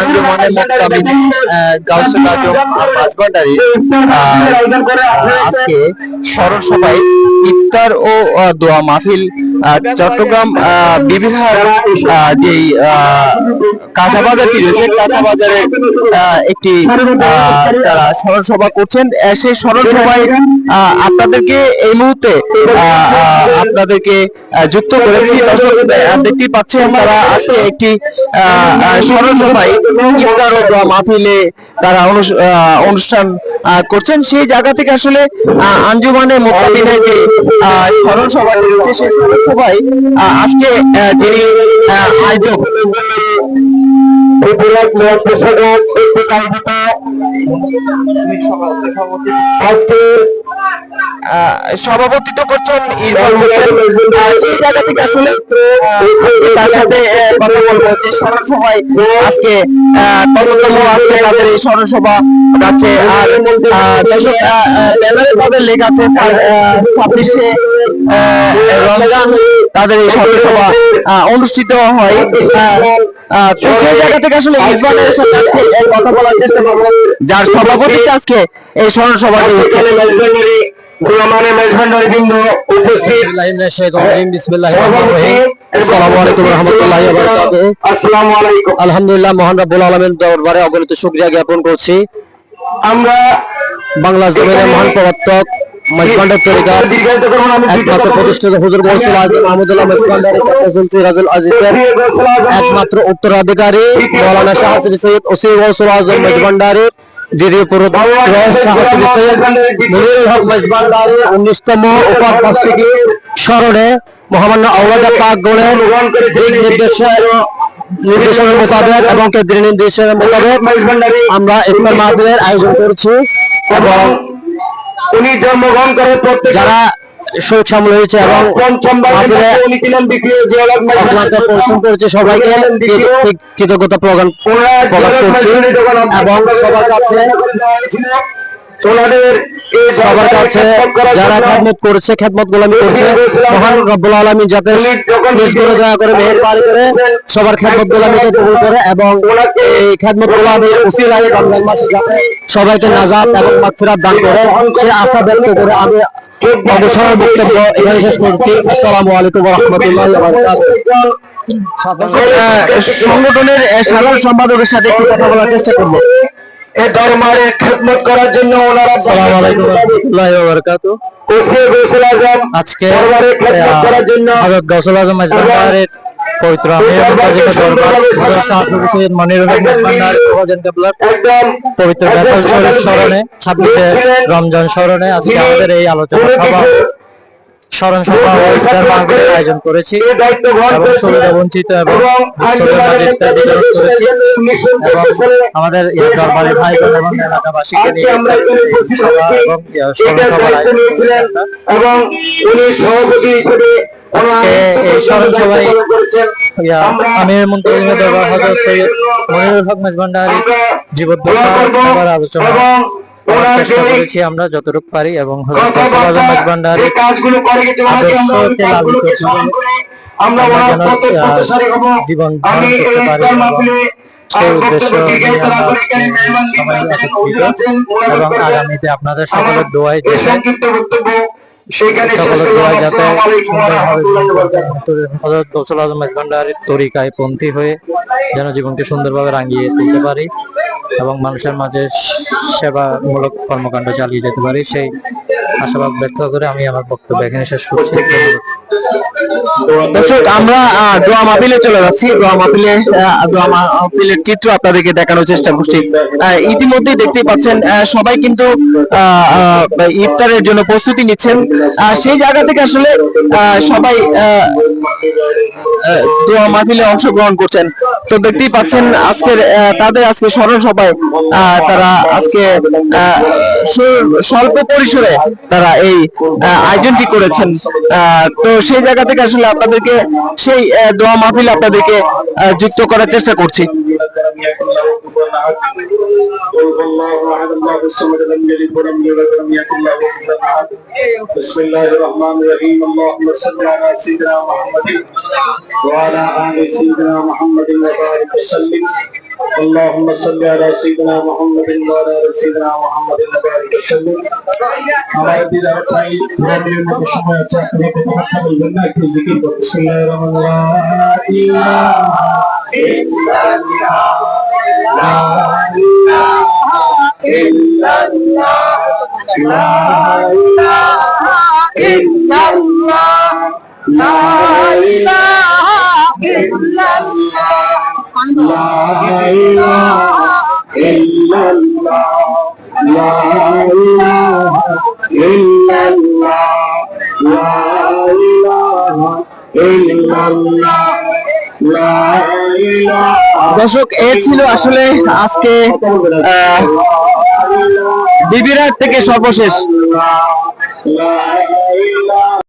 আঞ্জুমানে মুত্তামিন গাউসুল আজম মাঝভান্ডারী আজকে স্মরণ সভায় ইফতার ও দোয়া মাহফিল চট্টগ্রাম বিবিহার যেই কাঁচা বাজারটি রয়েছে, কাঁচা বাজারে একটি তারা স্মরণ সভা করছেন। সেই স্মরণ সভায় আপনাদেরকে এই মুহূর্তে আপনাদেরকে যুক্ত করেছি। দর্শক দেখতেই পাচ্ছেন তারা আজকে একটি স্মরণ সভায় ইফতার ও দোয়া মাহফিলে তারা অনুষ্ঠান করছেন। সেই জায়গা থেকে আসলে আঞ্জুমানে মুত্তামিনের যে স্মরণ সভাটি রয়েছে সেই স্মরণ সভায় আজকে যিনি আয়োজক আজকে সভাপতিত্ব করছেন ইরফান হোসেন। সেই জায়গা থেকে আসলে তার সাথে কথা বলবো যে স্মরণ সভায় আজকে কততম আজকে তাদের এই স্মরণ সভা যাচ্ছে। আর দর্শক ব্যানারে তাদের লেখা আছে 26শে রমজান তাদের এই স্মরণ সভা অনুষ্ঠিত হয়। তো সেই জায়গা থেকে আসলে ইরফানের সাথে আজকে কথা বলার চেষ্টা করবো, যার সভাপতিত্বে আজকে এই স্মরণ সভাটি হচ্ছে। আলহামদুলিল্লাহ, মহান রব্বুল আলামিন দরবারে অগণিত শুকরিয়া জ্ঞাপন করছি। আমরা বাংলা জমিনের মহান প্রবর্তক মাঝভান্ডার তরিকার একমাত্র প্রতিষ্ঠিত হুজুর গৌসুল আজম মাহমুদুল্লাহ মাঝভান্ডারী সিরাজুল আজিজের একমাত্র উত্তরাধিকারী মাওলানা শাহ হাসিবি সৈয়দ ওসি গৌসুল আজম মাঝভান্ডারী দ্বিতীয় পুরোধর শাহ হাসিবি সৈয়দ মুনিরুল হক মাঝভান্ডারী 19তম উপার বার্ষিকী স্মরণে মহামান্য আওলাদে পাকগণের দিক নির্দেশনের মোতাবেক এবং কেন্দ্রীয় নির্দেশনের মোতাবেক আমরা ইফতার মাহফিলের আয়োজন করছি এবং উনি জন্মগ্রহণ করে যারা শহীদ শামিল হয়েছে এবং পরিশ্রম করেছে সবাইকে কৃতজ্ঞতা প্রকাশ করছি এবং সবার কাছে যারা খেদমত করেছে, খেদমত গোলামি করেছে, মহান রব্বুল আলামিন যাতে দয়া করে মেহেরবানি করে সবার খেদমত গোলামিকে কবুল করে এবং এই খেদমত গোলামির উসিলায় রমজান মাসে যাতে সবাইকে নাজাত এবং মাগফিরাত দান করে সে আশা ব্যক্ত করে আমি অবসরের বক্তব্য এখানে শেষ করছি। আসসালামু আলাইকুম ওয়া রাহমাতুল্লাহি ওয়া বারাকাতুহু। সংগঠনের সাধারণ সম্পাদকের সাথে একটু কথা বলার চেষ্টা করবো। এই দরবারে খেদমত করার জন্য ওনারা আসসালামু আলাইকুম ওয়া রাহমাতুল্লাহি ওয়া বারাকাতুহু। ওসি গৌসুল আজম আজকে দরবারে খেদমত করার জন্য হযরত গৌসুল আজম মাঝভান্ডারীর পবিত্র আমির মুতাজিদ দরবার হযরত শাহ হাসিবি সৈয়দ মুনিরুল হক মাঝভান্ডারী প্রভাজন কেবলার পবিত্র বেতাল শরীফ স্মরণে 26শে রমজান স্মরণে আজকে আমাদের এই আলোচনা সভা স্মরণ সভা ইফতার মাহফিলের আয়োজন করেছি এবং সুবিধা বঞ্চিত এবং বিতরণ করেছি এবং আমাদের দরবারি ভাই এবং এলাকাবাসীকে নিয়ে সভা এবং স্মরণ সভার আয়োজন এবং উনি সভাপতি হিসেবে আজকে এই স্মরণ সভায় আমির মুনতাজিমের দরবার হযরত সৈয়দ মুনিরুল হক মাঝভান্ডারী জীবদ্দশা সভার আলোচনা চেষ্টা করেছি আমরা যতটুকু পারি এবং হযরত আজম মাঝভান্ডারী আদর্শকে লালিত করে আমরা জীবন ধারণ করতে পারি সেই উদ্দেশ্য নিয়ে আমরা এবং আগামীতে আপনাদের সকলের দোয়ায় সকলের দোয়ায় যাতে হযরত গৌসুল আজম মাঝভান্ডারীর তরিকায় পন্থী হয়ে যেন জীবনকে সুন্দরভাবে রাঙিয়ে তুলতে পারি এবং মানুষের মাঝে সেবামূলক কর্মকাণ্ড চালিয়ে যেতে পারি সেই আশাবাদ ব্যক্ত করে আমি আমার বক্তব্য এখানে শেষ করছি। দর্শক, আমরা দোয়া মাহফিলে চলে যাচ্ছি। দোয়া মাহফিলের চিত্র আপনাদেরকে দেখানোর চেষ্টা করছি। ইতিমধ্যে দেখতেই পাচ্ছেন সবাই কিন্তু ইফতারের জন্য প্রস্তুতি নিচ্ছেন। সেই জায়গা থেকে আসলে সবাই দোয়া মাহফিলে অংশগ্রহণ করছেন। তো দেখতেই পাচ্ছেন আজকের তাদের আজকে স্মরণ সভায় তারা আজকে স্বল্প পরিসরে তারা এই আয়োজনটি করেছেন। তো সেই জায়গা থেকে আসলে আপনাদেরকে সেই দোয়া মাহফিলে আপনাদেরকে যুক্ত করার চেষ্টা করছি। لم يكن له كفوا احد قل هو الله احد الله الصمد لم يلد ولم يولد ولم يكن له كفوا احد بسم الله الرحمن الرحيم اللهم صل على سيدنا محمد وعلى ال سيدنا محمد وبارك وسلم اللهم صل على سيدنا محمد وعلى ال سيدنا محمد وبارك وسلم हमारे दीदार भाई रबियों में कुछ समय अच्छा करने को मौका मिल गया कि जिक्र को দর্শক, এ ছিল আসলে আজকে বিবিরাট থেকে সর্বশেষ।